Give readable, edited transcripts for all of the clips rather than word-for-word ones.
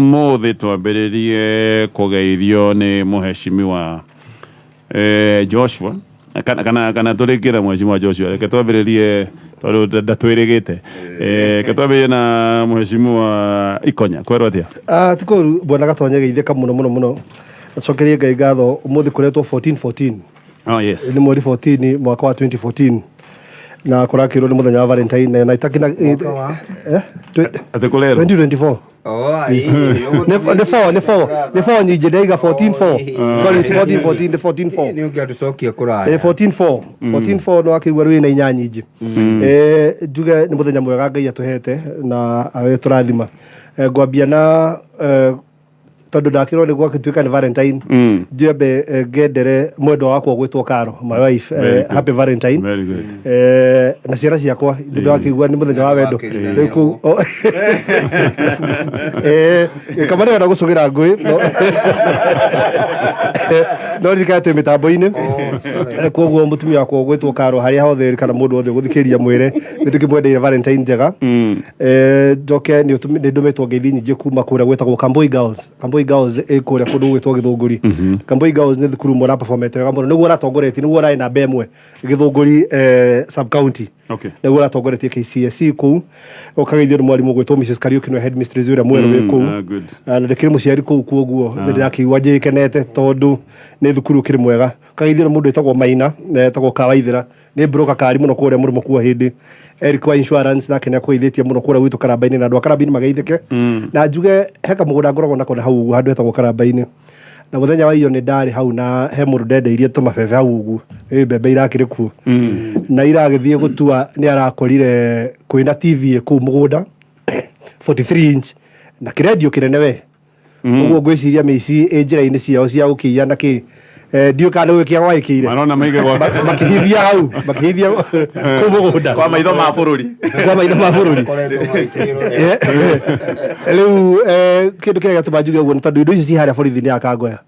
umuthi twambiririe kugeithio ni muheshimiwa Joshua kana tulikira mheshimiwa Joshua reke twambiririe tondu ndatwirigite reke twambiririe na muheshimiwa Ikonya kwerwo atia tikoru bwana Gatonye geithika muno acokerie ngai ngatho umuthi kuretwo 1414 yes ni mweri 14 mwaka wa 2014 na kurakirwo ni muthenya wa Valentine na itakina atikulero 2024 the four nyije ndaiga 14-4 sorry 14-14 ni ungiatucokia kuraya 14-4 no akigwa rwina inya nyije njuge ni muthenya mwega ngai atuhete na awe turathima ngwambia na tondu ndakirwo niguo akituika ni Valentine njembe ngendere mwendwa wakwa gwitwo Karo my wife happy Valentine very good na ciara ciakwa ndio akigwa ni muthenya wa wendo riku kamara na gucugira ngui no rikate mitambo-ini koguo mutumia wakwa gwitwo Karo haria hothe kana mundu wothe guthikiria mwire ndikimwendeire Valentine njega njoke ni ndumetwo ngeithi nyingi kuma kuria gwetagwo Kamboi Girls ekuria kundu gwitwo Githunguri Kamboi Girls ni thukuru mora performete wega muno niguo ratongoretie niguo rai namba ĩmwe Githunguri sub county niguo ratongoretie KCSE kuu ukageithio ni mwarimu gwitwo Mrs Kariuki no headmistress ura mweru wi kuu na ndikiri muciari kuu kuoguo ndirakiigua njikenete tondu ni thukuru kiri mwega ukageithio ni mundu etagwo Maina etagwo Kawaithira ni broker kari muno kuria murimu kuo hindi Eric wa insurance nake nĩakũithitie muno kuria gwitu Karamba-ini na andu a Karamba-ini mageithike na njuge heka mugunda ngoragwo nako na hau handu etagwo Karamba-ini na muthenya wa iyo ni ndari hau na he mundu ndendeirie tumabebe hau uguo mbembe irakiri kuo na iragithie gutua ni arakorire kwina TV kuu mugunda 43 inch na kiredio kinene we uguo ngwiciria mici njira-ini ciao cia gukiia na ki ndio kana wikia waikire marona maige gwa makihithia hau makihithia kumugunda kwa maitho ma bururi riu kindu kiria gatumajuge uguo tondu indo icio ci haria borithi-ini ya Kangoya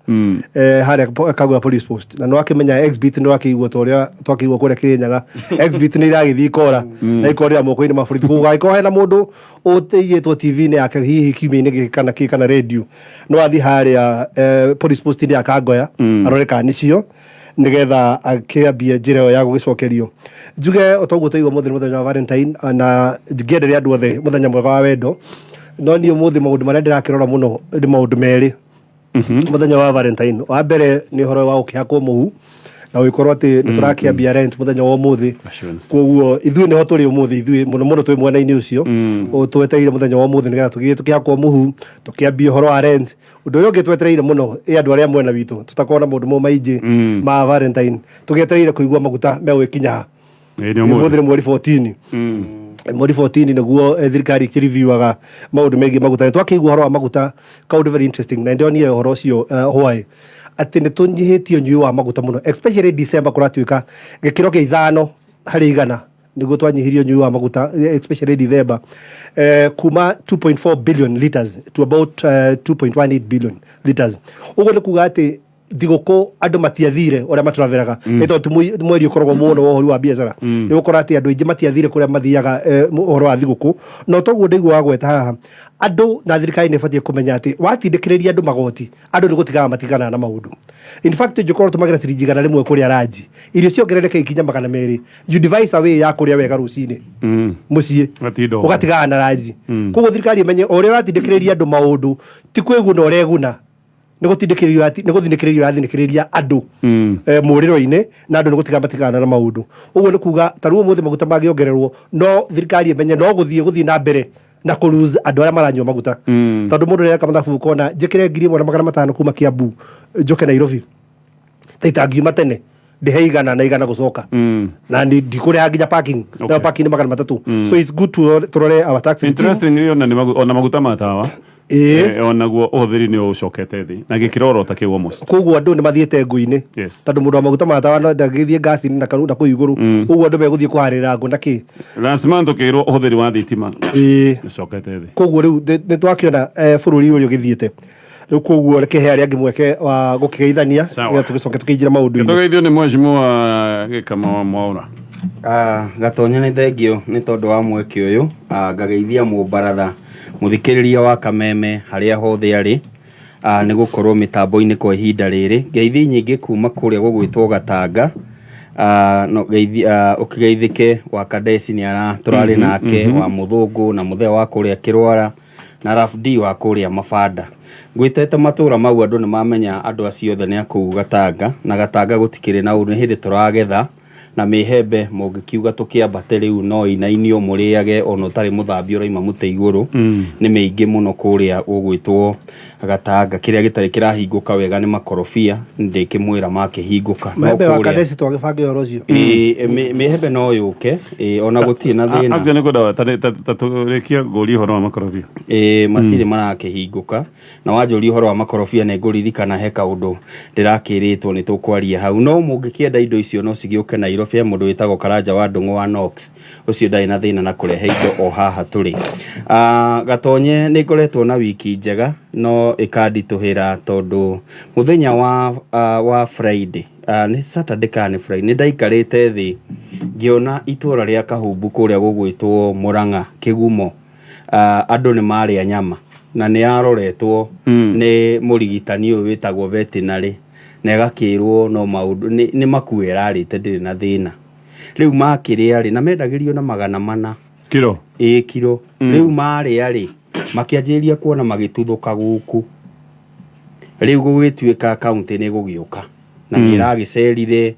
haria Kangoya police post na no akimenya exhibit no akigwo toria twakigwo kuria Kirinyaga exhibit ni iragithii kora na ikorira moko-ini ma borithi kugaiko hena mundu utiyitwo TV-ini yake hihi kiumia-ini kana radio no athi haria police post-ini ya Kangoya arore nicio nigetha akiambia njira yo ya gugicokerio njuge otoguo toigwo muthenya wa Valentine na ngenderia andu othe muthenya mwega wa wendo no ni umuthi maundu maria ndirakirora muno ni maundu meri muthenya wa Valentine wa mbere ni horo wa ukihakwo muhu na wikorwo ati niturakiambia rent muthenya wa umuthi koguo ithui niho turi umuthi ithui muno twi mwena-ini ucio twetereire muthenya wa umuthi nigetha tugie tukihakwo muhu tukiambia horo wa rent undu uyu ungi twetereire muno andu aria mwena witu tutakona maundu mo maingi ma Valentine tugietereire kuigua maguta megwikinya umuthi mweri 14 mweri 14 niguo thirikari ikiriviwaga maundu megie maguta twakigua horo wa maguta kaundu very interesting na ndionire horo ucio hwai ati ni tunyihitio nyui wa maguta muno especially December kuratuika gikiro kia 5 hari 100 niguo twanyihirio nyui wa maguta especially December kuma 2.4 billion liters to about 2.18 billion liters uguo ni kuga ati thiguku andu matiathire uria matraveraga tondu mweri ukoragwo muno wa uhuru wa biacara ni gukora ati andu aingi matiathire kuria mathiaga uhoro wa thiguku no toguo ndigwa gweta haha andu na thirikari ni batie kumenya ati watindikiriria andu magoti andu ni gutigaga matigana na maundu in fact njukoro tumagira ciringi igana rimwe kuria raji irio ciongerereke ikinya magana meri you devise a way ya kuria wega rucini mucii ugatigana na raji koguo thirikari imenye uria watindikiriria andu maundu ti kwiguna ureguna niguthindikiria urathinikiria andu muriro-ini na andu nigutiga matigana na maundu uguo ni kuga taruo muthi maguta magiongererwo no thirikari imenye no guthii na mbere na kulose andu aria maranyua maguta tondu mundu reka mathabu kona njikire 1,500 kuma Kiambu njoke Nairobi taitangiuma tene ndiheigana na igana gucoka na ndikuria nginya parking na parking ni 300 so it's good to turore our taxi interestingly ona maguta matawa onaguo uthiri ni ucokete thi na gikiroro ta kiwa most koguo andu ni mathiete ngui-ini tondu mundu wa maguta matawa no ndagithie gas-ini na kanunda ku iguru uguo andu meguthie kuharira ngo na ki lazima tukirwo uthiri wa thitima ucokete thi koguo riu ni twakiona bururi uyu githiete riu koguo reke he aria ngimweke wa gukigeithania ya tugicoke tukiinjira maundu-ini tugeithio ni mheshimiwa Gikama Mwaura Gatonya ni thengio ni tondu wa mweke uyu ngageithia mubaratha muthikiriria wa Kameme haria hothe ari nĩ gũkorwo mitambo-inĩ kwa ihinda rĩrĩ ngeithi nyingĩ kuma kũrĩa gũgwĩtwo Gatanga no ngeithi ũkĩgeithĩke wa Kadesi nĩ aratũrarĩ nake wa Mũthũngũ na mũthea wa kũrĩa Kĩrwara na Rafdi wa kũrĩa Mabanda ngwĩtete matũra mau andũ nĩ mamenya andũ acio othe nĩ akũu Gatanga na Gatanga gũtikĩrĩ na ũndũ hĩndĩ tũragetha na mĩhembe mũngĩkiuga tũkĩambate rĩu no inainio mũrĩage ona ũtarĩ mũthambio ũraima mũtĩ igũrũ nĩ mĩingĩ mũno kũrĩa ũgwĩtwo Gatanga kĩrĩa gĩtarĩ kĩrahingũka wega nĩ makorobia ndĩkĩmwĩra makĩhingũka mĩhembe wa Kadesi twagĩbange ũhoro ũcio mĩhembe no yũke ona gũtirĩ na thĩna akĩone kwenda ta tũrĩkia ngũria ũhoro wa makorobia matirĩ marakĩhingũka na wanjũria ũhoro wa makorobia nĩ ngũririkana he kaũndũ ndĩrakĩrĩtwo nĩ tũkwaria hau no mũngĩkĩenda indo icio no cigĩũke Nairobi mũndũ wĩtagwo Karanja wa Ndung'u wa Knox ũcio ndarĩ na thĩna na kũrehe indo o haha tũrĩ Gatonye nĩ ngoretwo na wiki njega no ĩkanditũhĩra tondũ mũthenya wa Friday nĩ Saturday kana Friday nĩ ndaikarĩte thĩ ngĩona itũra rĩa Kahumbu kũrĩa gũgwĩtwo Murang'a Kĩgumo andũ nĩ marĩa nyama na nĩ aroretwo nĩ mũrigitani ũyũ wĩtagwo veterinary na gakĩrwo no maũndũ nĩ makuĩ rarĩte ndĩrĩ na thĩna rĩu makĩrĩa rĩ na mendagĩrio na 400 kilo kilo rĩu marĩa rĩ makĩanjĩria kuona magĩtuthũka gũkũ rĩu gũgĩtuĩka kaunti nĩ gũgĩũka na nĩ ĩragĩcerire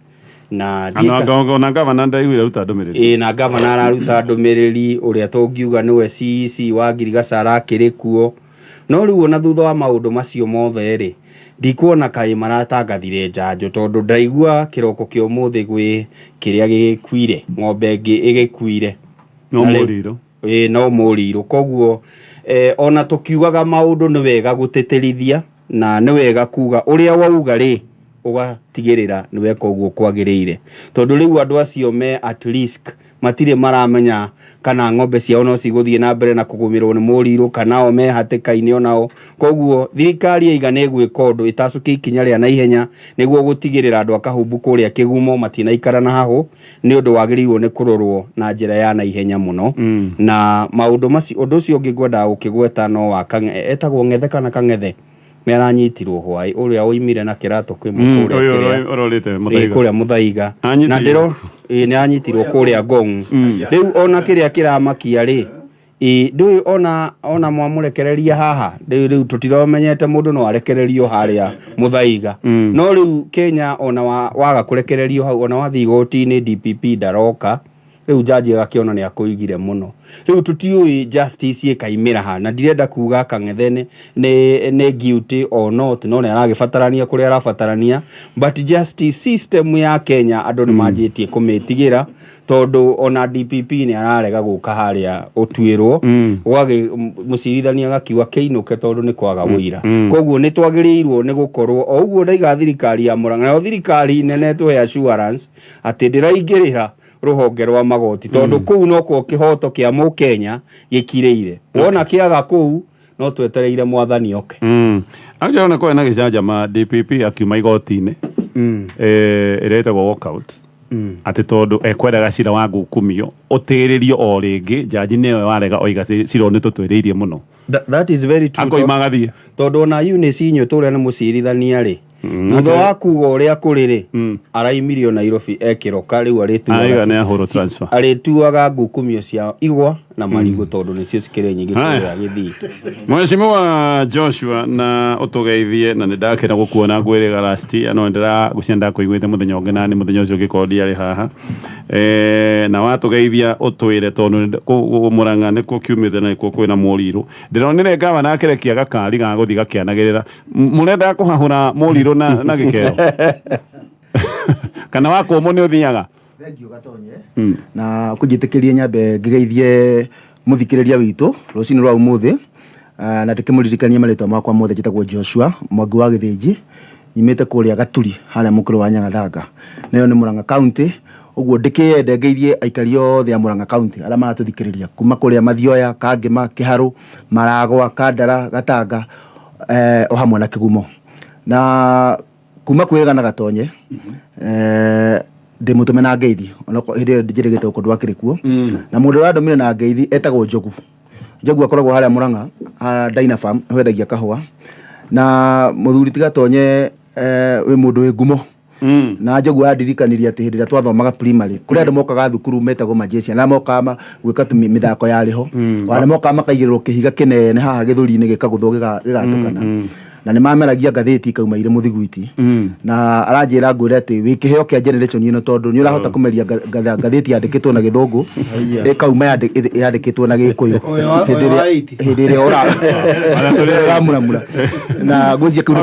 na gavana ndaiguire ruta ndũmĩrĩri na gavana araruta ndũmĩrĩri ũrĩa tũngiuga nĩwe CEC wa Ngirigaca arakĩrĩ kuo no rĩu ona thutha wa maũndũ macio mothe rĩ ndikuona kaĩ maratangathire njanjo tondũ ndaigua kĩroko kĩa ũmũthĩ gwĩ kĩrĩa gĩgĩkuire ng'ombe ĩngĩ ĩgĩkuire no mũriro no mũriro koguo ona tũkiugaga maũndũ nĩ wega gũtĩtĩrithia na nĩ wega kuga ũrĩa wauga rĩ ũgatigĩrĩra nĩ weka ũguo kwagĩrĩire tondũ rĩu andũ acio me at risk matirĩ maramenya kana ng'ombe ciao no cigũthiĩ na mbere na kũgũmĩrwo nĩ mũrirũ kana o me hatĩka-inĩ onao koguo thirikari ĩiga nĩ gwĩka ũndũ ĩtacũkie ikinya rĩa naihenya nĩguo gũtigĩrĩra andũ a Kahumbu kũrĩa Kĩgumo matinaikara na hahũ nĩ ũndũ wagĩrĩirwo nĩ kũrorwo na njĩra ya naihenya mũno na maũndũ macio ũndũ ũcio ũngĩ ngwendaga gũkĩgweta no wa etagwo Ng'ethe kana Kang'ethe nĩ aranyitirwo hwaĩ ũrĩa oimire na kĩratũ kĩmwe kũrĩa Muthaiga na ndĩro nĩ anyitirwo kũrĩa Ngong rĩu ona kĩrĩa kĩramakia rĩ ndũĩ ona mwamũrekereria haha rĩu tũtiromenyete mũndũ no arekererio harĩa Muthaiga no rĩu Kenya ona waga kũrekererio hau ona wathiĩ igoti-inĩ DPP ndaroka rĩu jaji agakĩona nĩ akũigire mũno rĩu tũtiũĩ justice ĩkaimĩra ha na ndirenda kuga Kang'ethe nĩ guilty or not no nĩ aragĩbatarania kũrĩa arabatarania but justice system ya Kenya andũ nĩ manjĩtie kũmĩtigĩra tondũ ona DPP nĩ ararega gũka harĩa ũtuĩrwo mũcirithania agakiuga kĩinũke tondũ nĩ kwaga wũira koguo nĩ twagĩrĩirwo nĩ gũkorwo o ũguo ndaiga thirikari ya Murang'a na thirikari nene tũhe assurance atĩ ndĩraingĩrĩra rũhonge rwa magoti tondũ kũu no kwa kĩhoto kĩa Mũkenya gĩkirĩire wona kĩaga kũu no twetereire mwathani oke angĩona kwena gĩcanjama DPP akiuma igoti-inĩ ĩrĩa ĩtagwo walkout atĩ tondũ ekwendaga cira wa ngukumio ũtĩrĩrio o rĩngĩ jaji nĩwe warega oiga cira nĩ tũtwĩrĩirie mũno that is very true akoima gathiĩ tondũ ona Eunice Inyũ tũrĩa nĩ mũcirithania rĩ thutha wa kuga ũrĩa kũrĩ rĩ araimirio Nairobi ekĩroka rĩu arĩtuaga ngukumio cia igwa na marigũ tondũ nĩcio cikĩrĩ nyingĩ kũrĩa Gĩthii Mheshimiwa Joshua na ũtũgeithie na nĩ ndakena gũkuona ngwĩrĩga last no ndĩragũcienda kũiguĩte mũthenya ũngĩ na nĩ mũthenya ũcio ũngĩkorwo ndiarĩ haha na watũgeithia ũtwĩre tondũ Murang'a nĩkuo kiumĩte na nĩkuo kwĩna mũrirũ ndĩronire gavana akĩrekia gakari ga gũthiĩ gakĩanagĩrĩra mũrenda kũhahũra mũrirũ na gĩkero kana wakũmũ nĩ ũthiaga thengio Gatonye na kũnjĩtĩkĩria nyambe ngĩgeithie mũthikĩrĩria witũ rũcinĩ rwa ũmũthĩ na ndĩkĩmũririkania marĩtwa makwa mothe njĩtagwo Joshua Mwangi wa Gĩthĩnji nyumĩte kũrĩa Gaturi harĩa mũkũrũ wa Nyagathanga nayo nĩ Murang'a County ũguo ndĩkĩende ngeithie aikari othe a Murang'a County arĩa maratũthikĩrĩria kuma kũrĩa Mathioya Kangema Kĩharũ Maragwa Kandara Gatanga o hamwe na Kĩgumo na kuma kwĩrĩga na Gatonye ndĩmũtũme na ngeithi ona hĩndĩ ĩyo njĩrĩgĩte ũkũndũ wakĩrĩ kuo na mũndũ ũrandũmire na ngeithi etagwo Njogu Njogu akoragwo haria Murang'a Dynafarm wendagia kahua na muthuri tigatonye wi mundu wi ngumo na Njogu adirikaniria ati hindi ria twathomaga primary kuri andu mokaga thukuru metagwo majecia na mokaga gwika mithako yariho wana mokaga makaigirirwo kihiga kinene haha githuri-ini gikaguthwo gigatukana na nä mameragia ngathäti ikauma irä må thiguiti na aranjä ra ngwä re atä wä kä heo kä a generation ä no tondå nä å rahota kå meria ngathäti yandä kä two na gä thångå ĩkauma yandä kä two na gä kå yå hĩndä ä rä a ũramuramura na ngwä cia kä u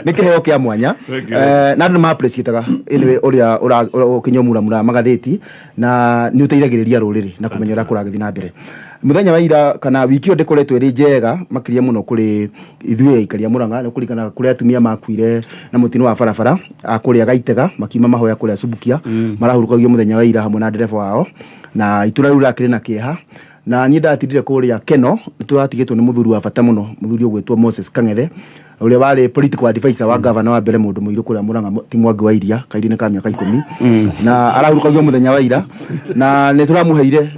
nä kä heo kä a mwanya na andå nä mapreciataga å rä a å kä nyomuramura magathäti na nä å teithagä rä ria rå rä rä na kå menya å rä a kå ragä thiä na mbere muthenya wa ira kana wiki yo ndikoretwo iri njega makiria muno kuri ithuĩ aikaria Murang'a no kurikana kuri atumia makuire na mutino wa barabara akuria Gaitega makiuma mahoya kuria Subukia marahurukagio muthenya wa ira hamwe na ndereba wao na itura riu rakiri na kieha na niĩ ndatindire kuria Keno turatigitwo ni muthuri wa bata muno muthuri ugwitwo Moses Kang'ethe uria wari political advisor wa governor wa mbere mundu muiru kuria Murang'a ti Mwangi wa Iria kairine ka miaka 10 na arahurukagio muthenya wa ira na ni turamuheire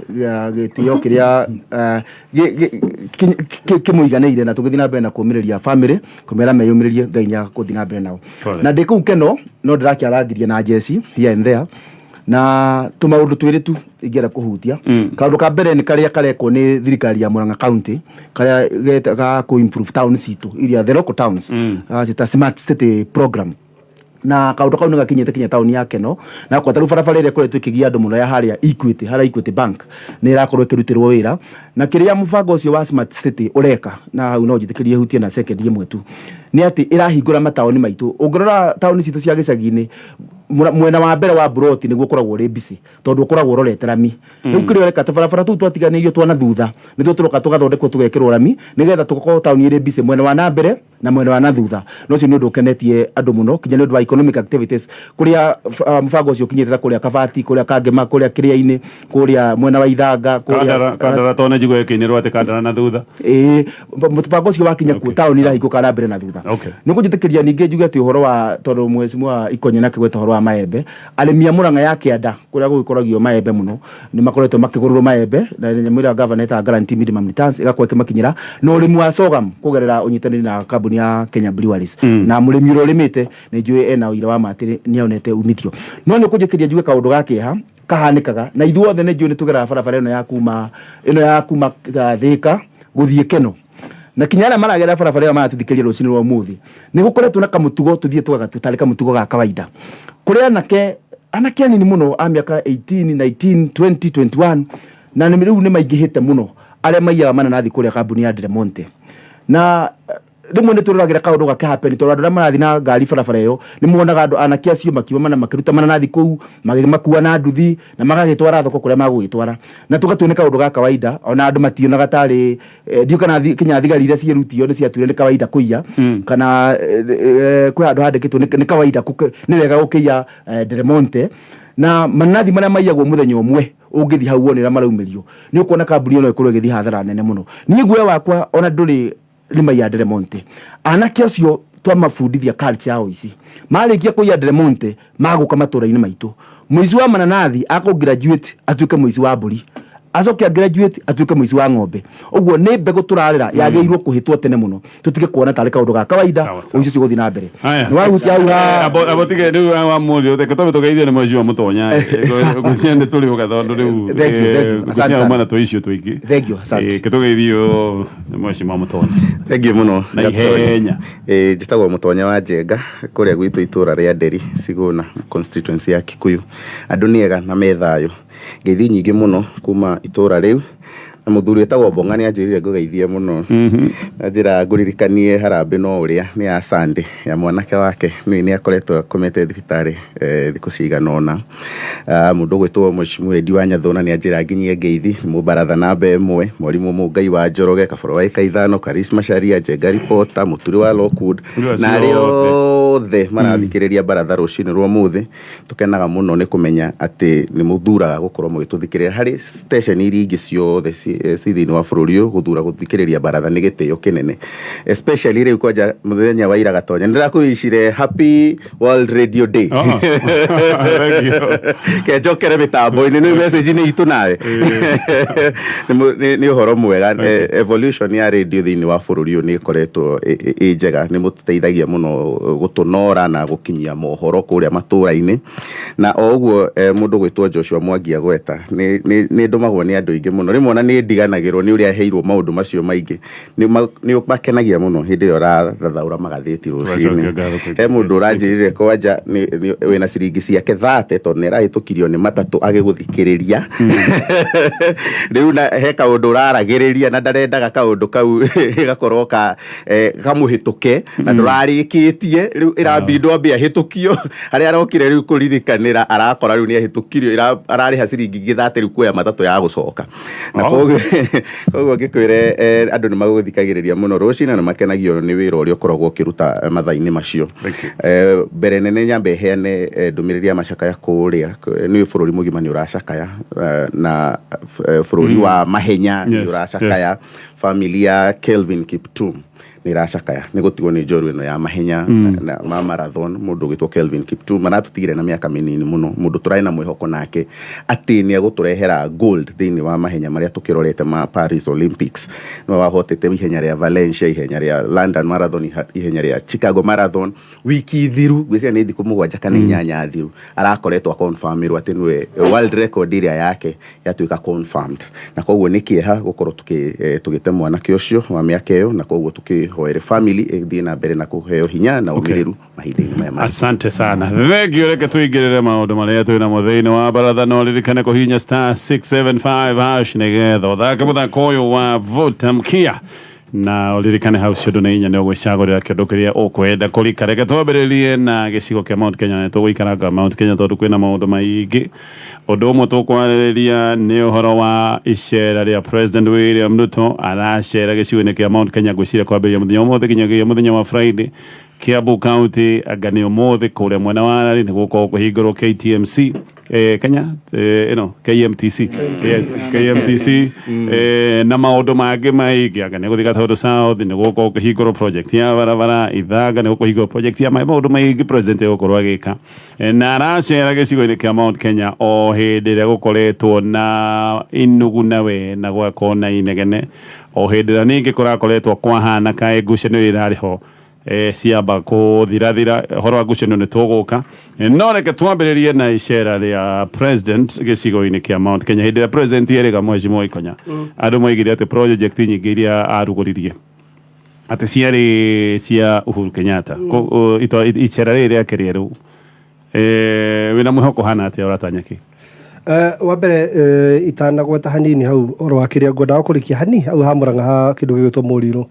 gitio kiria kimuiganeire na tugithina mbere na kumiriria family kumera meyumiririe Ngai nya kuthina mbere nao na ndiku Keno no ndirakiarangirie na Jesse here and there na tumaundu twiri tu ingera kuhutia kaundu ka mbere ni karia kareko ni thirikari ya Murang'a county karia getaga ku improve towns itu iria the local towns ta smart city program na kaundu kau gakinyite kinya town ya Keno na kwa taru barabara ire kuretwo ikigia andu muno ya haria Equity Bank ni irakorwo ikirutirwo wira na kiria mubango ucio wa smart city ureka na hau no njitikirie hutie na second imwe tu ni ati irahingura mataoni maitu ungirora taoni citu cia gicagi-ini mwena wa mbere wa Buroti niguo koragwo ri bisi tondu koragwo rorete rami riu kirio reka barabara tu twatiganirio twana thutha nitwo turoka tugathondekwo tugekirwo rami nigetha tukorwo tauni iri bisi mwena wa na mbere na mwena wa na thutha no cio ni undu kenetie andu muno kinya ni undu wa economic activities kuria mubango ucio kinyirira kuria Kabati kuria Kangema kuria Kiria-ini kuria mwena wa Ithanga kuria Kandara tone njigo yekinirwo ati Kandara na thutha mubango ucio wakinya ku tauni irahingũka na mbere na thutha ni kunjitikiria ninge njuge ati uhoro wa tondu mwecimu Ikonye na kigweta horo wa maembe arimi a Murang'a ya kianda kuria gugikoragio maembe muno ni makoretwo makigururwo maembe na nyamwira governor ta guarantee minimum returns igakwa kimakinyira no urimi wa sorghum kugerera unyitaniri na kambuni ya Kenya Breweries na murimi urimite ni njui ena uira wa matiri ni onete umithio no ni kunjikiria njuge kaundu gakiha kahanikaga na ithuothe ni njui ni tugera barabara ino ya kuma Thika guthie Keno na kinyana maragera barabara ya matuthikiria rucini rwa muthi ni gukoretwo na kamutugo tuthie tugatarika mutugo ga kawaida kuri anake anini muno a miaka 18 19 20 21 na ni riu ni maingihite muno aria maiyaga mananathi kuria kambuni ya Del Monte na rimwe ni tururagira kaundu gakahappen tondu andu marathi na ngari barabara iyo ni muonaga andu anake acio makiuma mana makiruta mananathi kuu magikuua na nduthi na magagitwara thoko kuria magugitwara na tugatwene kaundu ga kawaida ona andu mationaga tari ndio kana kinya thigari iria ciarutio ni ciatwire ni kawaida kuiya kana kwi andu handikitwo ni kawaida ni wega gukiya Del Monte na mananathi maria maiyagwo muthenya umwe ungithi hau wonera maraumirio ni ukuona kambuni ino ikorwo igithi hathara nene muno ni guoya wakwa ona nduri lima ya Del Monte anake acio twamabundithia culture yao ici marikia kuya Del Monte maguka matura-ini maitu muici wa mananathi ako graduate atuike muici wa mburi acoke graduate atuike muici wa ng'ombe uguo ni mbegu turarira yageirwo kuhitwo tene muno tutige kuona tari kaundu ga kawaida uici cio guthi na mbere ni wahutia hau abotige riu wa muthi uteke tugeithie ni mweci wa mutonya guciende turi ugathondu riu gucia mana tu icio tuingi thank you asante kitugeithio ni mweci wa mutonya thank you muno na ihenya njitagwo Mutonya wa Njenga kuria gwitu itura ria Nderi Siguna constituency ya Kikuyu andu ni ega na methayo ngeithi nyingi muno kuma itura riu na muthuri etagwo Bonga ni anjirire ngugeithie muno njira nguririkanie harambe no uria ni ya Sunday ya mwanake wake ni akoretwo akomete thibitari thiku ciganona mundu gwitwo Mheshimiwa Edi wa Nyathona ni anjira nginyie ngeithi mubaratha namba imwe mwarimu Mungai wa Njoroge Kaboro wa Ikaithano Charisma Sharia Njenga Reporter Muturi wa Lockwood na rio othe marathikiriria baratha rucini rwa muthi tukenaga muno ni kumenya ati ni muthuraga gukorwo mugituthikiriria hari station iria ingi ciothe cithini wa bururi uyu guthura guthikiriria baratha ni gitio kinene, especially riu kwanja muthenya wa ira gatonya ndirakuishire happy World Radio Day ke jokere mitambo-ini ni message ni itu nawe ni uhoro mwega. Evolution ya radio thini wa bururi uyu ni koretwo njega, ni mututeithagia muno gutunora na gukinyia mohoro kuria matura-ini, na oguo mundu gwitwo Joshua Mwangi agweta ni ndumagwo ni andu ingi muno, rimwe ona ni ndiganagirwo ni uria heirwo maundu macio maingi, ni makenagia muno hindi io rathathaura magatheti rucini. He mundu uranjirire kwanja wina ciringi ciake 30 tondu nirahitukirio ni matatu agiguthikiriria riu na he kaundu uraragiriria na ndarendaga kaundu kau gakorwo kamuhituke na ndurarikitie riu irabindwo ambia hitukio haria arokire riu kuririkanira arakora riu ni ahitukirio arariha ciringi 30 riu kuoya matatu ya gucoka na koguo ngikwire andu ni maguthikagiriria muno rucina na makenagio ni wira uria ukoragwo ukiruta mathaini macio. Mbere nene nyambe heane ndumiriria macakaya kuria ni bururi mugima ni uracakaya na bururi wa mahenya ni uracakaya, familia Kelvin Kiptum ni racakaya ni gutigwo ni njoru ino ya mahenya na marathon. Mundu gwitwo Kelvin Kiptum maratutigire na miaka minini muno, mundu turai na mwihoko nake ati ni aguturehera gold thini wa mahenya maria tukirorete ma Paris Olympics, no wahotete ihenya ria Valencia, ihenya ria London Marathon, ihenya ria Chicago Marathon. Wiki thiru gwicia ni thiku mugwanja kana inyanya thiru arakoretwo confirmirwo ati niwe world record iria yake yatuika confirmed, na koguo ni kieha gukorwo tugite mwanake ucio wa miaka iyo, na koguo hoere family ethie na mbere na kuheo hinya na umiriru mahinda-ini maya. Asante sana. Thengio, reke tuigirire maundu maria twina muthini wa baratha, no ririkane kuhinya star 675 hash nigetha uthake muthako uyu wa Vuta Mkia na ulirikane hau cio nduna inya ni ugwicagurira kindu kiria ukwenda kurika. Reke twambiririe na gicigo kia Mount Kenya, na tugwikaranga Mount Kenya tondu kwina maundu maingi. Undu umwe tukwaririria ni uhoro wa icera ria President William Ruto aracera gicigo-ini kia Mount Kenya gwicira kwambiria muthenya umuthi kinyagia muthenya wa Friday. Kiambu County agani umuthi kuria mwena wa Nari ni gukorwo kuhingurwo KTMC Kenya KMTC yes KMTC na maundu mangi maingi agani guthika tondu South ni gukorwo kuhingurwo project ya barabara Ithaga ni gukorwo project ya maundu maingi president gukorwo agika na aracera gicigo-ini kia Mount Kenya o hindi ria gukoretwo na inuguna we na gwako na inegene o hindi ria ningi kurakoretwo kwahana kae ngucanio irariho ciamba kuthirathira horo wa ngucanio ni tuguka no reke twambiririe na icera ria president gicigo-ini kia Mount Kenya hindi ria president yerega Mheshimiwa Ikonya andu moigire ati project nyingi iria aruguririe ati ciari cia Uhuru Kenyatta icera riria kiria riu wina mwihoko hana ati uratanyaki wa mbere itanagweta hanini hau oro wa kiria ngwendaga kurikia hani hau ha Murang'a ha kindu gigwitwo Muriru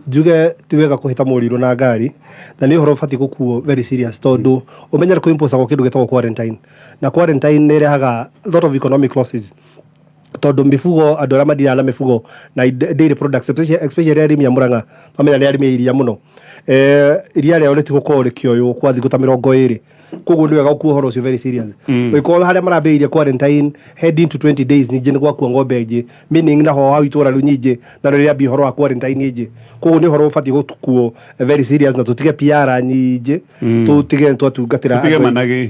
njuge ti wega kuhita Muriru na ngari na ni horo fati gukuo very serious tondu umenya ko impose go kindu gitagwo quarantine na quarantine ni rehaga lot of economic losses tondu mifugo andu aria mathira na mifugo na dairy products especially arimi ya Murang'a amenya ni arimi iria muno iria rĩao rĩtigũkorwo rĩkĩoywo kwa thikũ ta 20 koguo nĩ wega gũkua ũhoro ũcio very serious ũgĩkorwo harĩa marambĩrĩirie quarantine heading to 20 days ningĩ nĩ gwakua ng'ombe ingĩ meaning naho hau itũra rĩu nyingĩ na rĩrĩa mbia ũhoro wa quarantine ingĩ koguo nĩ ũhoro ũbatiĩ gũkuo very serious na tũtige PR nyingĩ tũtige twatungatĩra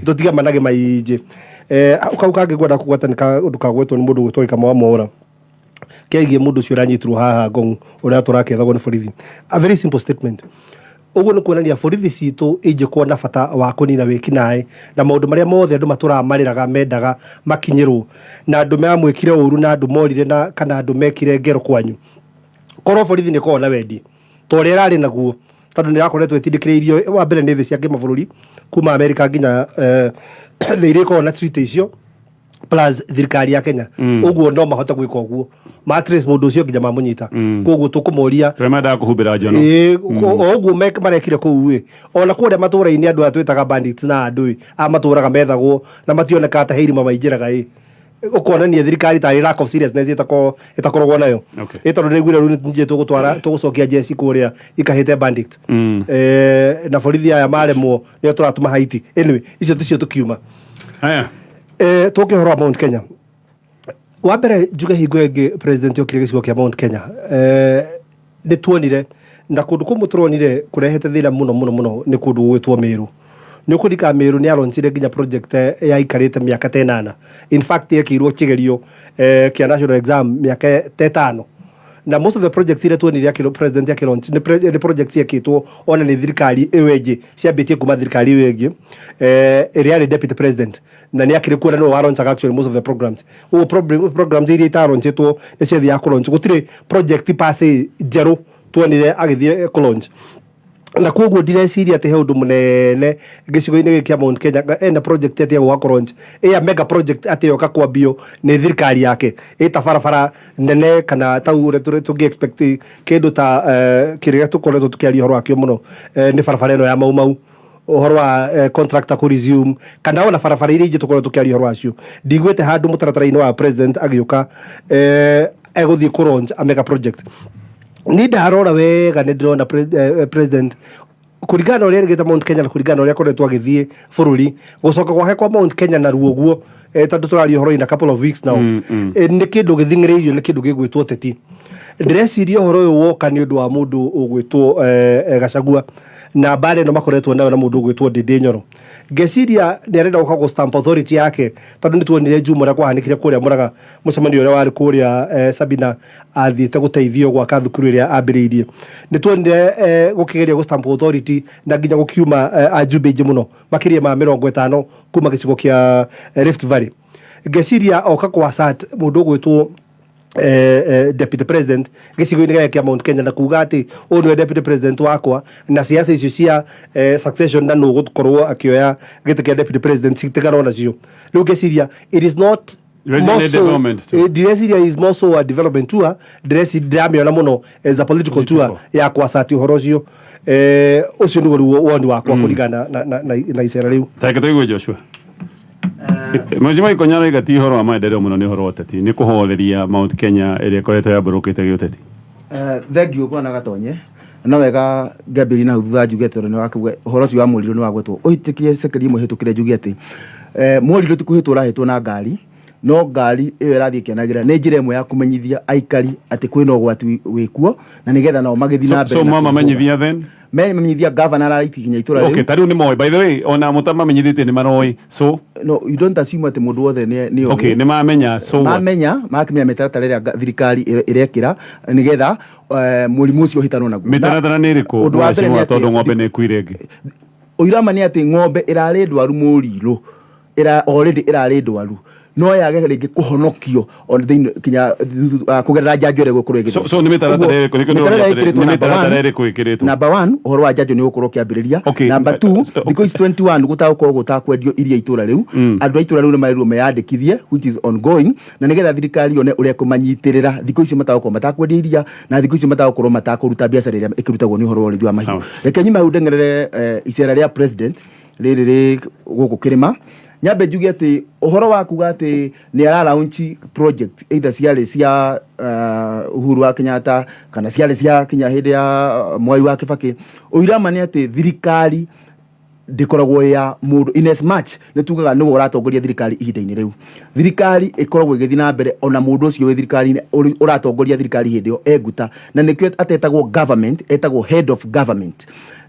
tũtige manage maingĩ kau kangĩ ngwenda kũgweta nĩ kaũndũ kagwetwo nĩ mũndũ gwĩtwo Kamau Mwaura kegiĩ mũndũ ũcio ũranyitirwo haha Ngong ũrĩa tũrakethagwo nĩ borithi. A very simple statement. Uguo nĩ kuonania borithi citũ ingĩkorwo na bata wa kũnina wĩkinaĩ na maũndũ marĩa mothe andũ matũraga marĩraga mendaga makinyĩrwo na andũ mamwĩkire ũru na andũ morire na kana andũ mekire ngero kwanyu, korwo borithi nĩ korwo na wendi ta ũrĩa ĩrarĩ naguo tondu nĩ rakoretwo ĩtindĩkĩrĩirio wa mbere nĩ thĩ cia kĩmabũrũri kuma Amerika nginya thĩ iria ikoragwo na treaty icio plus thirikari ya Kenya uguo no mahota gwika uguo matrace mundu ucio nginya mamunyita koguo tukumoria remenda kuhumbira njono uguo marekire kuu ona kuria matura-ini andu atwitaga bandits na andu amaturaga methagwo na mationeka ta heirima maingiraga ukonania thirikari ta lack of seriousness itakoragwo nayo ĩtondũ nĩguo rĩu nĩtũnjie tũgũcokia jeshi kũrĩa ikahĩte bandit na borithi aya maremwo nĩo tũratũma Haiti anyway icio ticio tũkiuma haya tũkĩhoro wa Mount Kenya wa mbere njuge hingo ĩngĩ president okire gĩcigo kĩa Mount Kenya nĩ tuonire na kũndũ kũmwe tũronire kũrehete thĩna mũno nĩ kũndũ gwĩtwo Meru nĩ ũkũrika Meru nĩ alonchire nginya project ya ikarĩte mĩaka 8 in fact yekirwo kĩgerio kĩa national exam mĩaka 5 na most of the projects iria tuonire akĩro president akĩlaunch nĩ projects ciekĩtwo ona nĩ thirikari ĩyo ĩngĩ ciambĩtie kuma thirikari ĩyo ĩngĩ ĩrĩa yarĩ deputy president na nĩ akĩrĩ kuona nĩwe walaunch actually most of the programs programs iria itaraunchetwo nĩ ciathiaga kũlaunch gũtirĩ project pase njerũ tuonire agĩthiĩ kũlaunch na koguo ndireciria atĩ he ũndũ mũnene gĩcigo-inĩ gĩkĩ Mount Kenya ena project atĩ gwakorwo ĩya mega project atĩ yoka kwambio nĩ thirikari yake ĩta barabara nene kana ta ũrĩa tũngĩ expect kĩndũ ta kĩrĩa tũkoretwo tũkĩaria ũhoro wakĩo mũno nĩ barabara ĩno ya Mau ũhoro wa contractor ku resume kana ona barabara iria ingĩ tũkoretwo tũkĩaria ũhoro wacio ndigwĩte handũ mũtaratara-inĩ wa president agĩũka egũthiĩ kũ-launch a mega project ni ndarora wega nĩ ndĩrona president kũringana ũrĩa erĩgĩte Mount Kenya na kũringana ũrĩa akoretwo agĩthiĩ bũrũri gũcoka gwake kwa Mount Kenya na ruo guo tondũ tũraria ũhoro in a couple of weeks now nĩ kĩndũ gĩthing'ĩrĩirio nĩ kĩndũ gĩgwĩtwo teti ndĩreciria ũhoro ũyũ woka nĩ ũndũ wa mũndũ ũgwĩtwo Gachagua na mbara ĩno makoretwo nayo na mũndũ ũgwĩtwo Ndindi Nyoro ngeciria nĩ arenda gũka stamp authority yake tondũ nĩ tuonire Juma ũrĩa kwahanĩkire kũrĩa Mũrang'a mũcemanio ũrĩa warĩ kũrĩa Sabina athiĩte gũteithio gwaka thukuru ĩrĩa ambĩrĩirie nĩ tuonire gũkĩgeria stamp authority na nginya gũkiuma ajumbe aingĩ mũno makĩria ma 50 kuma gĩcigo kĩa Rift Valley ngeciria oka kwa SAT mũndũ ũgwĩtwo deputy president gĩcigo-inĩ gĩkĩ kĩa Mount Kenya na kuga atĩ ũyũ nĩwe deputy president wakwa na ciaca icio cia succession na nũ gũkorwo akĩoya gĩtĩ kĩa deputy president citigana nacio rĩu ngeciria it is not ndĩreciria is more so a development tour ndĩramĩona mũno as a political tour ya kwacati ũhoro ũcio ũcio nĩguo rĩu woni wakwa kũringana na icera rĩu take tũigue Joshua Mheshimiwa Ikonyaro igati horo wa maendeleo muno ni horo oteti ni kuhoreria Mount Kenya ĩrĩa ĩkoretwo yamborokete gĩũteti thengio bwana Gatonye no wega ngambĩrĩria na thutha njuge atĩ nĩ wakuga ũhoro ũcio wa Mũrirũ nĩ wagwetwo ũhĩtũkire second mũhĩtũkire njuge atĩ Mũrirũ ti kũhĩtwo ũrahĩtwo na ngari no ngari ĩyo ĩrathiĩ ĩkĩanagĩra nĩ njĩra ĩmwe ya kũmenyithia aikari atĩ kwĩna ũgwati wĩkuo na nĩgetha nao magĩthiĩ na mbere so mama menyithia then menyithia governor araiti kinya itura okay tari ni moy by the way ona mutama menyithite ni maroi so no you don't assume ati mundu wothe ni okay ni mamenya so mamenya makimenya metaratara ĩrĩa thirikari irekira nigetha mũrimũ ũcio ũhitanwo naguo metaratara nĩ ĩrĩkũ ũndũ wa mbere nĩ tondũ ng'ombe nĩ ĩkuire ĩngĩ ũirama nĩ atĩ ng'ombe ĩrarĩ ndwaru Mũrirũ already ĩrarĩ ndwaru no yage rĩngĩ kũhonokio on kinya kũgerera njanjo ĩrĩa gũkorwo ĩgĩthĩ so nĩ mĩtaratara ĩrĩkũ number 1 ũhoro wa njanjo nĩ gũkorwo kĩambĩrĩria number 2 thikũ ici 21 gũtagũkorwo gũtakwendio iria itũra rĩu andũ a itũra rĩu nĩ marĩrwo meyandĩkithie which is ongoing na nĩgetha thirikari yone ũrĩa kũmanyitĩrĩra thikũ ici matagũkorwo matakwendia iria na thikũ ici matagũkorwo matakũruta biacara ĩrĩa ĩkĩrutagwo nĩ ũhoro wa ũrĩithi wa mahiũ reke nyuma hau ndeng'erere icera rĩa president rĩrĩ rĩ gũkũ kĩrĩma nyambe njuge atĩ ũhoro wa kuga atĩ nĩ aralaunch project either ciarĩ cia Uhuru wa Kenyatta kana ciarĩ cia kinya hĩndĩ ya Mwai wa Kibaki ũirama nĩ atĩ thirikari ndĩkoragwo ya mũndũ in as much nĩ tugaga nĩwe ũratongoria thirikari ihinda-inĩ rĩu thirikari ĩkoragwo ĩgĩthiĩ na mbere ona mũndũ ũcio wĩ thirikari-inĩ ũratongoria thirikari hĩndĩ ĩyo enguta na nĩkĩo atetagwo government etagwo head of government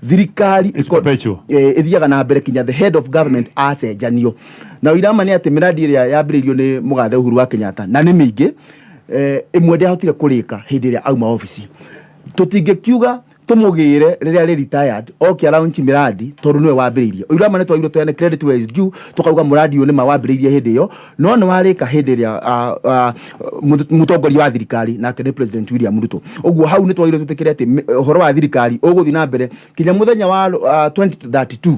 thirikari ĩthiaga na mbere kinya the head of government acenjanio na ũirama nĩ atĩ miradi ĩrĩa yambĩrĩirio nĩ mũgathe Uhuru wa Kenyatta na nĩ mĩingĩ ĩmwe ndĩahotire kũrĩka hĩndĩ ĩrĩa auma ofici tũtingĩkiuga tũmũgĩre rĩrĩa rĩ retired okia launch miradi tondũ nĩwe wambĩrĩirie ũirama nĩ twagĩrĩirwo tũheane credit where is due tũkauga mũradi ũyũ nĩ ma wambĩrĩirie hĩndĩ ĩyo no nĩ warĩka hĩndĩ ĩrĩa mũtongoria wa thirikari nake nĩ president William Ruto ũguo hau nĩ twagĩrĩirwo tũtĩkĩre atĩ ũhoro wa thirikari ũgũthiĩ na mbere kinya mũthenya wa 2032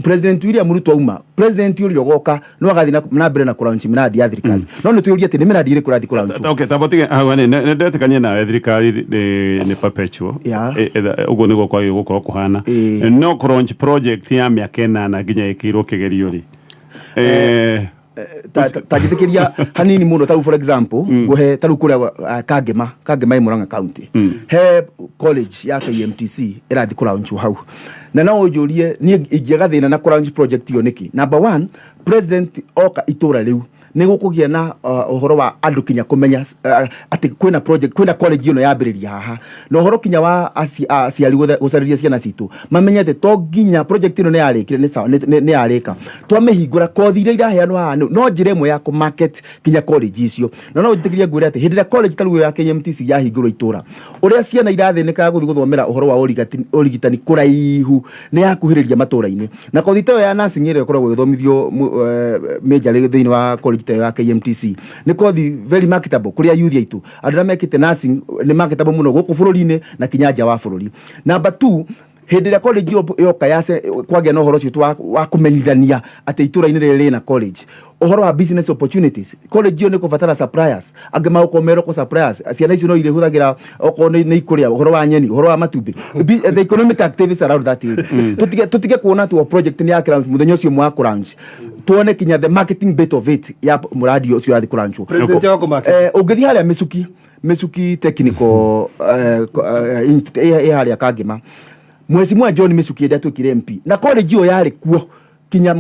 President William Ruto auma president ũrĩa ũgoka no agathiĩ na mbere na kũlaunch miradi ya thirikari no nĩ twĩũria atĩ nĩ miradi ĩrĩkũ ũrathiĩ kũlaunch okay tabotige hau nĩ ndetĩkania nawe thirikari nĩ perpetual ũguo nĩguo kwagĩrĩirwo gũkorwo kũhana no kũlaunch project ya mĩaka 8 nginya ĩkĩrwo kĩgerio rĩ tajitekeria hanini muno taru for example gohe taru kura Kagema Murang'a County he college ya KMTC irathi kuraunchu hau na no ujurie ni ingiaga thina na kuraunchu project yo niki number 1 president oka itura riu nigukugia na uhoro wa andu kinya kumenya ati kwina project kwina college ino yambiriria haha no uhoro kinya wa aciari gucariria ciana citu mamenyete to ginya project ino ni yarikire ni yarika twamehingura kothi ira iraheanwo haha no njire imwe ya ku market kinya college icio no njitikirie ngwire ati hindira college taruo ya KMTC yahingurwo itura uria ciana irathinikaga guthi guthomera uhoro wa urigitani kuraihu ni yakuhiriria matura-ini na kothi tayo ya nursing ire koragwo githomithio major thiini wa college ya KMTC ni kothi very marketable kuria youth aitu andira mekite nursing ni marketable muno guku bururi-ini na kinyanja wa bururi. Number 2 hindira college yoka yase kwagia no horo citu wa kumenyithania ati itura-ini riri na college uhoro wa business opportunities college yo ni kubatara suppliers angema ukomero ko suppliers ciana icio no ire huthagira oko ni ikuria uhoro wa nyeni uhoro wa matumbi the economic activities around that tutige kuona tu project ni ya crunch muthenyo cio mwa crunch tuone kinya the marketing bit of it ya muradi ucio rathi crunch ungithi haria Misuki technical institute haria Kagema Mheshimiwa John Misuki ndia tukire MP na college yo yari kuo kinya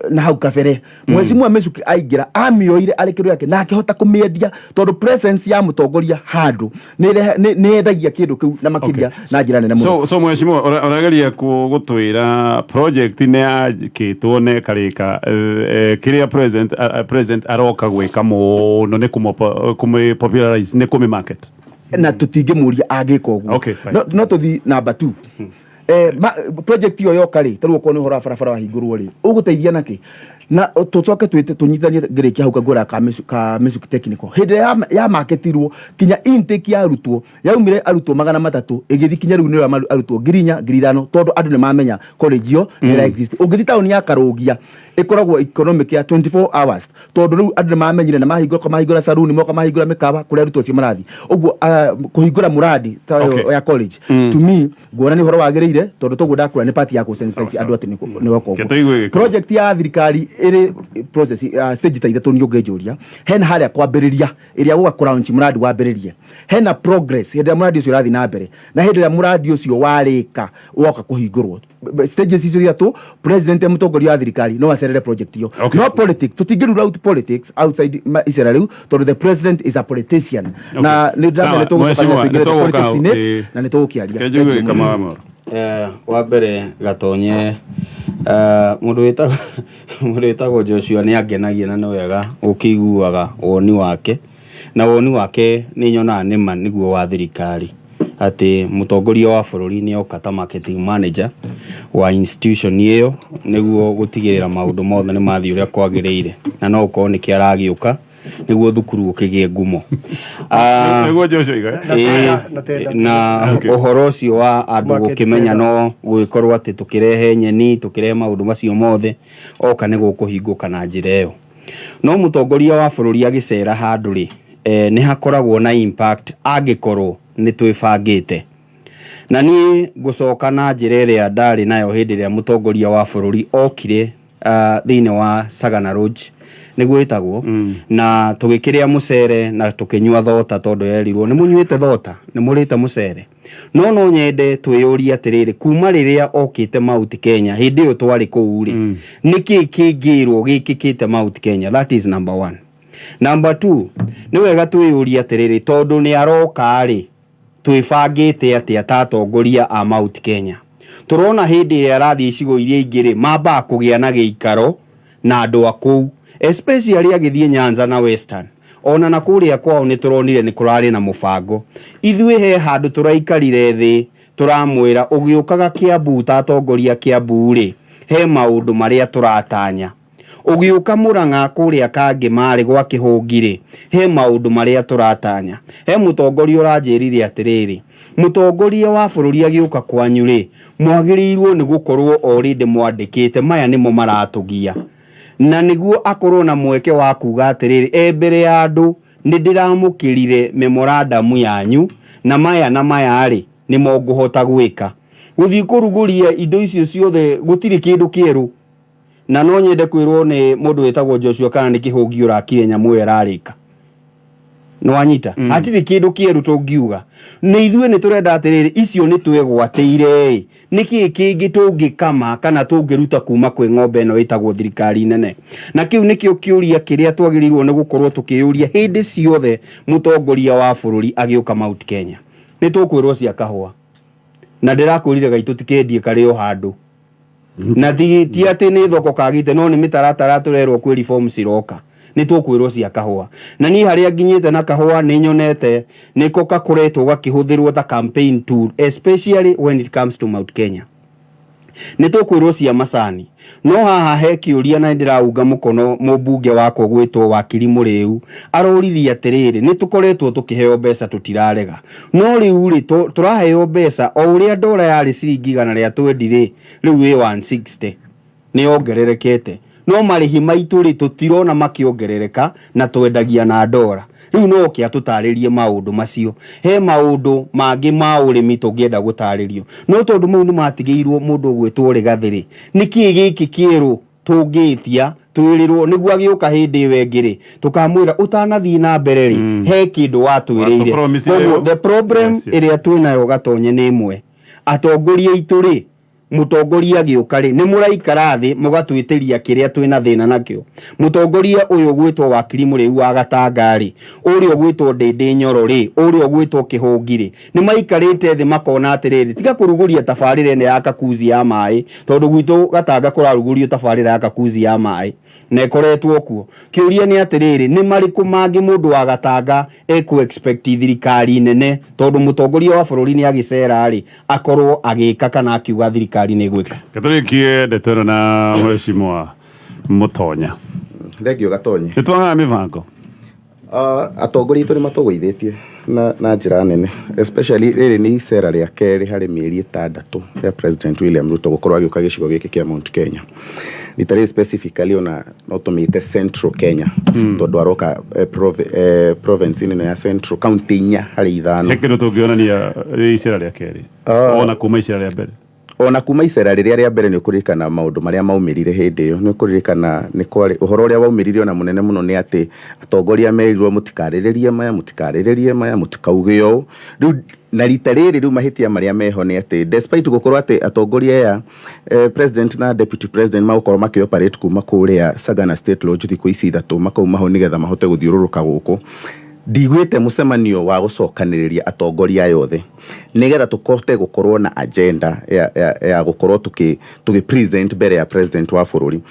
na hau kabere Mheshimiwa Misuki aingira amioire arekeru yake na akihota kumiendia tondu presence ya mutongoria handu ni endagia kindu kiu na makiria na njira nene muno. So Mheshimiwa orageria gutwira project ne akitwo ne karika kiria president aroka gwika muno ne kumu popularize ne kumu market na tutinge muria agika uguo no tuthi number 2 project yo yokari taruo ko ni hora barabara wa hingurwo ri uguteithia naki na tucoke tunyithanie ngirikia hau kagura ka Misuki technical hinde ya marketirwo kinya intake ya arutwo yaumire arutwo 300 igithi kinya riu ni arutwo 4,500 tondu andu ni mamenya college yo ni exist ugithi town ya Karugia ikoragwo economic ya 24 hours tondu riu andu ni mamenyire na mahingura saloon moka mahingura mikawa kuri arutwo cio marathi uguo kuhingura muradi ya college to me ngona ni horo wagiriire tondu togu ndakura ni party ya kusensitize andu ati ni wako project ya thirikari iri process stage ta ithatu ni ungejuria hena haria kwambiriria iria gugakora unchi muradi wambiririe hena progress henda muradi ucio rathi na mbere na henda muradi ucio warika woka kuhingurwo stages icio ithatu president mutongoria wa thirikari no acerere project yo no politics tutingirura out politics outside isera riu tondu the president is a politician na ni ndamene ne politics net na ne tugukiaria kama wa mbere gatonye mundu witagwo Joshua ni angenagia na ni wega ukiguaga woni wake na woni wake ni nyona nima niguo wa thirikari ati mutongoria wa bururi ni okata marketing manager wa institution iyo niguo gutigirira maundu mothe ni mathi uria kwagiriire na no uko ni kiaragiuka niguo thukuru ukigie ngumo niguo Joshua iga na uhoro ucio wa andu gukimenya no guikorwo ati tukirehe nyeni tukirehe maundu macio mothe oka ni gukuhinguka na njira iyo no mutongoria wa bururi agicera handu ri ni hakoragwo na impact angikorwo ni twibangite na ni gucoka na njira iria ndari nayo hindi ria mutongoria wa bururi okire thiine wa Sagana Lodge niguo itagwo na tugikiria mucere na tukinyua thota tondu yerirwo ni munyuite thota ni murite mucere no nyende twiyuria atiriri kuma riria okite Mount Kenya hindi yo twari kuuri niki kingirwo gikikite Mount Kenya that is number 1. Number 2 ni wega twiyuria atiriri tondu ni aroka ri twibangite atia tatongoria a Mount Kenya turona hindi ya rathi icigo iria ingiri mamba kugia na giikaro na andu akuu especially agithie Nyanza na Western ona na kuria kwao ni turonire ni kurari na mubango ithui he handu turaikarire thi turamwira ugiukaga Kiambu tatongoria Kiambu ri he maundu maria turatanya ugiuka Murang'a kuria kangi mari gwa Kihungire he maundu maria turatanya he mutongoria uranjirire atiriri mutongoria wa bururi agiuka kwanyu ri mwagirirwo ni gukorwo already mwandikite maya nimo maratugia na niguo akorwo na mweke wa kuga atiriri mbere ya andu ni ndiramukirire memorandum yanyu na maya ari ni monguhota gwika guthii kuruguria indo icio ciothe gutiri kindu kieru na no nyende kwirwo ni mundu wetagwo Joshua kana ni kihungi urakire nyamu erarika no anyita atiri kindu kieru tungiuga ni ithuĩ ni turenda atiriri icio ni twegwateire niki kingi tungikama kana tungiruta kuma kwi ng'ombe ino itagwo thirikari nene na kiu nikio kiuria kiria twagirirwo ni gukorwo tukiuria hindi ciothe mutongoria wa bururi agiuka Mount Kenya ni tukwirwo cia kahua na ndirakwirire gai tutikendie kario handu na ti ati ni thoko kagite no ni mitaratara turerwo kwi reform ciroka ni tukwirwo cia kahua na ni haria nginyite na kahua ni nyonete niko kakoretwo gakihuthirwo ta campaign tool especially when it comes to Mount Kenya ni tukwirwo cia macani no haha he kiuria na ndiraunga mukono mubunge wako gwitwo wakiri Muriu aroririe atiriri ni tukoretwo tukiheo mbeca tutirarega no riu ri turaheo mbeca o uria dola yari ciringi 100 ria twendire riu wi 160 ni ongererekete no marihi maitu ri tutirona makiongerereka na twendagia na dola riu no kia tutaririe maundu macio he maundu mangi ma urimi tungienda gutaririo no tondu mau ni matigeirwo mundu gwitwo Rigathiri niki giki kieru tungitia twirirwo niguo agiuka hindi wengiri tukamwira utanathii na mbere ri he kindu watwiriire koguo the problem iria twinayo gatonye ni imwe atongoria itu ri mutongoria giuka ri ni muraikara thi mugatwitiria kiria twina thina nakio mutongoria uyu gwitwo wakiri Muriu wa Gatanga ri urio gwitwo Ndindi Nyoro ri urio gwitwo Kihungi ri ni maikarite thi makona atiriri tiga kuruguria tabarire ne ya kakuzi ya mai tondu gwitwo Gatanga kurarugurio tabarire ya kakuzi ya mai na ikoretwo kuo kiuria ni atiriri ni mariku mangi mundu wa Gatanga eku expect thirikari nene tondu mutongoria wa bururi ni agicera ri akorwo agika kana akiuga thirikari ni gwika Katolikie ndetero na mheshimiwa Mutonya thengio Gatonye nitwanga mivango atongoria itu ni matugwithitie na njira nene especially riri ni icera ria keri hari mieri 6 ya President William Ruto gukorwo agiuka gicigo giki kia Mount Kenya nitari specifically ona no tumite Central Kenya tondu aroka province ino ya Central County nya hari ithano hekindo tungionania icera ria keri ona kuma icera ria mbere ona kuma icera riria ria mbere ni kuririkana maundu maria maumirire hindi iyo ni kuririkana ni kwari uhoro uria waumirire ona munene muno ni ati atongoria merirwo mutikarirerie maya mutikauge yo riu na rita riri riu mahitia maria meho ni ati despite gukorwo ati atongoria ya president na deputy president magukorwo makioperate kuma kuria Sagana State Lodge thiku ici 3 makauma ho nigetha mahote guthiururuka guku ndigwite mucemanio wa gucokaniriria atongoria yothe nigetha tukote gukorwo na agenda ya gukorwo tuki present mbere ya president wa bururi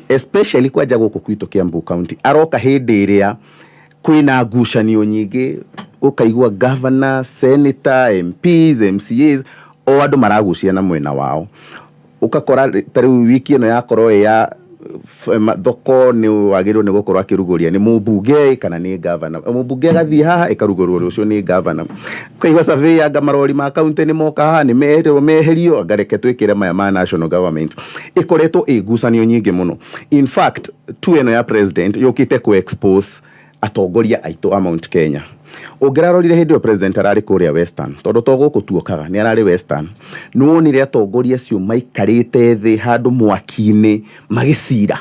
especially kwaja guku kwitu Kiambu County aroka hindi iria kwina ngucanio nyingi ukaigua governor, senator, MPs, MCAs o andu maragucia na mwena wao ukakora tariu wiki ino yakorwo ya thoko ni wagirwo ni gukorwo akiruguria ni mubunge kana ni governor mubunge gathie haha ikarugurwo rucio ni governor kaigwa survey anga marori ma county ni moka haha ni meherio ngareke twikire maya ma national government ikoretwo igucanio nyingi muno in fact tu eno ya president yokite ku expose atongoria aitu a Mount Kenya ungirarorire hindi yo president arari kuria Western tondu toguku tuokaga ni arari Western nuonire atongoria cio maikarite thi handu mwakini magicira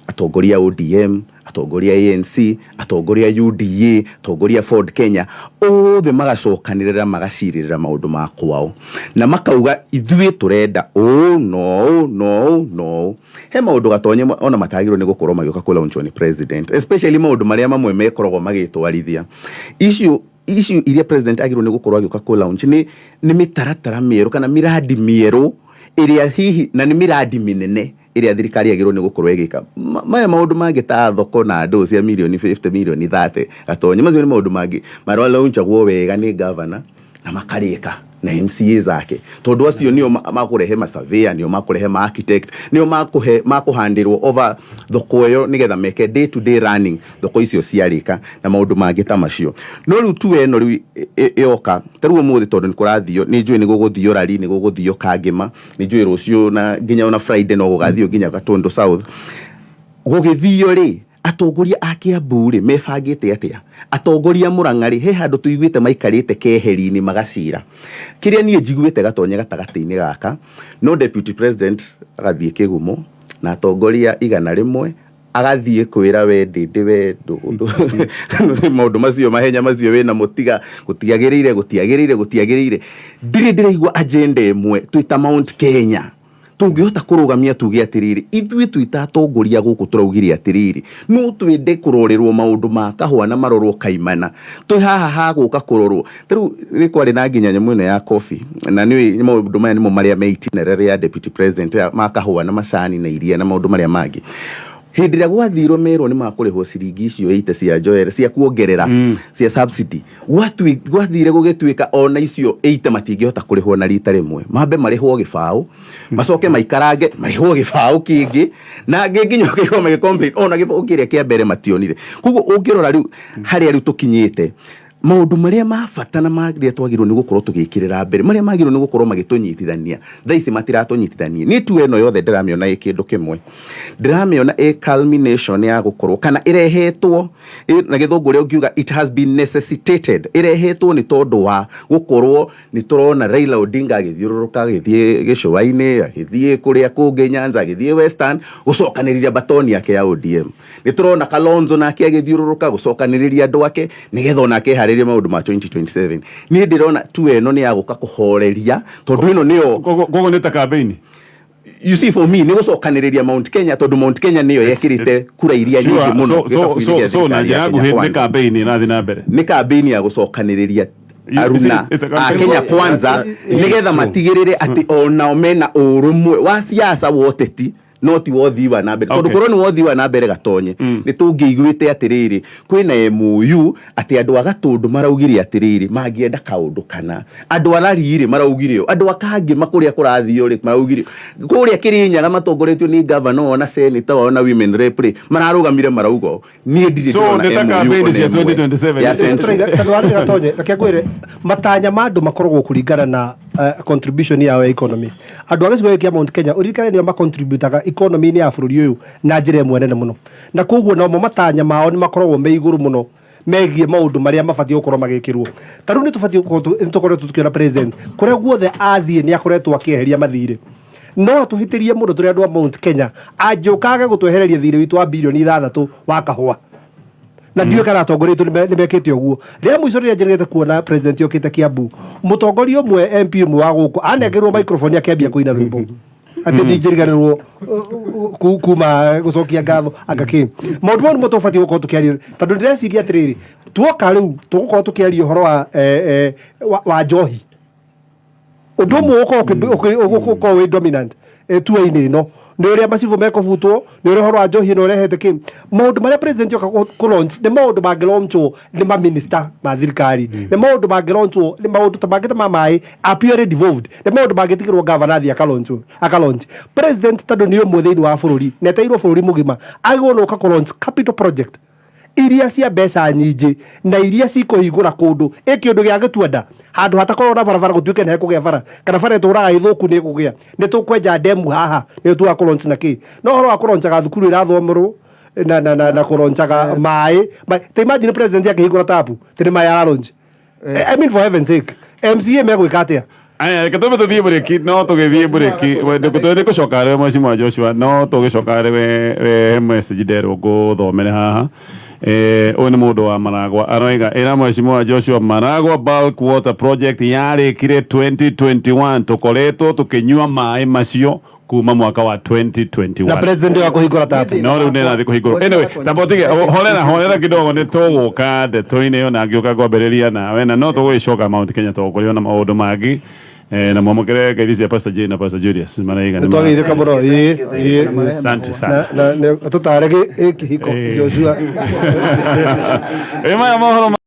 atongoria ODM atongoria ANC atongoria UDA atongoria Ford Kenya othe magacokanirira magaciririra maundu ma kwao na makauga ithuĩ turenda no he maundu Gatonye ona matagirwo ni gukorwo magioka ku launch ni president especially maundu maria mamwe mekoragwo magitwarithia issue iria president agirwo ni gukorwo agioka ku launch ni mitaratara mieru kana miradi mieru iria hihi na ni miradi minene iria thirikari agirwo ni gukorwo igika maya maundu mangi ta thoko na ndo cia milioni 50 milioni 30 Gatonye macio ni maundu mangi marwa launchagwo wega ni governor na makarika na MCA zake tondu acio nio makurehe ma surveyor nio makurehe ma architect nio makuhandirwo over thoko yo nigetha meke day to day running thoko icio ciarika na maundu mangi ta macio no riu tu eno riu yoka taruo muthi tondu nikurathio ni njui ni guguthio rali ni guguthio Kangima ni njui rucio na nginya ona Friday no gugathio nginya Gatundu South gugithio ri atongoria a Kiambu ri mebangite atia atongoria Murang'a ri he handu tuiguite maikarite keheri-ini magacira kiria nie njiguite Gatonye gatagati-ini gaka no deputy president agathie Kigumo na atongoria igana rimwe agathie kwira we ndindi we maundu macio mahenya macio wina mutiga gutiagirire ndiraigua agenda imwe twita Mount Kenya tungihota kurugamia tuge atiriri ithui twitatongoria guku turaugire atiriri no twende kurorerwo maundu ma kahwa na marorwo kaimana twi haha ha guka kurorwo riu ri kwari na nginya nyamu ino ya coffee na ni maundu maya nimo maria meitinere ya deputy president ma kahwa na macani na iria na maundu maria mangi hindi ria gwathirwo mero ni makurihwo ciringi icio 8 cia Joel cia kuongerera cia subsidy gwathire gugituika ona icio 8 matingihota kurihwo na rita rimwe mambe marihwo gibao macoke maikarange marihwo gibao kingi na nginya kigo magicomplain ona gibao kiria kia mbere mationire kuguo ungirora riu haria riu tukinyite maundu maria mabata na magire twagirwo ni gukorwo tugikirira mbere maria magirwo ni gukorwo magitunyitithania thaici matiratunyitithania ni tu eno yothe ndiramiona ikindu kimwe ndiramiona culmination ya gukorwo kana irehetwo na githungu ria ungiuga it has been necessitated irehetwo ni tondu wa gukorwo ni turona Raila Odinga agithiururuka agithie gicuwaini agithie kuria kungi Nyanza agithie Western gucokaniriria batoni yake ya ODM ni turona Kalonzo nake agithiururuka gucokaniriria andu ake nigetho nake hariria maundu ma 2027 ni ndirona tu eno ni aguka kuhoreria tondu ino niyo gogo ni ta campaign. You see, for me, ni gucokaniriria Mount Kenya tondu Mount Kenya niyo yekirite kura iria nyingi muno so na yangu ni campaign na thina mbere ni campaign ya gucokaniriria aruna Kenya kwanza nigetha matigirire ati ona omena urumwe wa siasa woteti not wothiwa na mbere tondu korwo ni wothiwa na mbere gatonye ni tungiguite atiriri kwina MOU ati andu agatundu maraugire atiriri mangienda kaundu kana andu arariri maraugire andu akangi makuria kurathio ri maraugire kuria Kirinyaga matongoretio ni governor ona senator ona women rep mararugamire maraugo ni ndiri so ndeta campaign cia 2027 tondu ari gatonye nakegwire matanya mandu makoragwo kuringana na contribution ya economy andu agicigo kia Mount Kenya urikane ni ma contributaga economy ni ya bururi uyu na njire mwenene muno na koguo no matanya mao ni makoragwo me iguru muno megie maundu maria mabati gukorwo magikirwo taru ni tubati tukorwo tukiona president kuria guothe athie ni akoretwo akieheria mathire no tuhitirie mundu turi andu a Mount Kenya anjukaga gutwehereria thire witu wa bilioni 6 wa kahwa na ndio kana atongoria ni mekete uguo ria muico ria njerete kuona president yokite Kiambu mutongoria umwe MP umwe wa guku anegerwo microphone akiambia kuina rwimbo ati ndijiriganirwo kuma gucokia ngatho agaki maundu mau nimo tubati gukorwo tukiaria tondu ndireciria atiriri tuoka riu tugukorwo tukiaria uhoro wa njohi undu umwe ukorwo wi dominant tuaini ino ni uria macibu mekubutwo ni uria horo wa njohi no rehete ki maundu maria president yoka ku launch ni maundu mangilonchwo ni ma minister ma thirikari ni maundu mangilonchwo ni maundu ta mangita ma mai appear devolved ni maundu mangitigirwo governor thia akalaunch president tado ni umwe thiini wa bururi neteirwo bururi mugima agwo no ka launch capital project iria cia mbeca nyingi na iria cikuhingura kundu ikiundu gia gituenda handu hatakorwo na barabara gutuike na kugia bara kana bara turaga ithuku ni kugia ni tukwenja demu haha ni tu akolonch na ki no horo akolonchaga thukuru irathomerwo na kolonchaga mai te imagine president yake hingura tapu tene mai aralonch I mean for heaven's sake MCA megwika atia aya katobe tuthie bureki no tugithie bureki wende kutwende kucoka re Mheshimiwa Joshua no tugicoka re message ndero guthomere haha uyu ni mundu wa Maragwa aroiga ira Mheshimiwa Joshua Maragwa bulk water project yarikire 2021 tukoretwo tukinyua mai macio kuma mwaka wa 2021 na president wa kuhingura tapu no riu nena thi kuhingura anyway tabotige horera kidogo ni tuguka ndeto-ini yo na ngiuka ngwambiriria nawe na no tugicoka Mount Kenya tugukorwo na maundu mangi na mwamukire ngeithi cia Pastor J na Pastor Julius maraiga ni twagithika muno asante sana na tutarege kihiko Joshua maya mohoro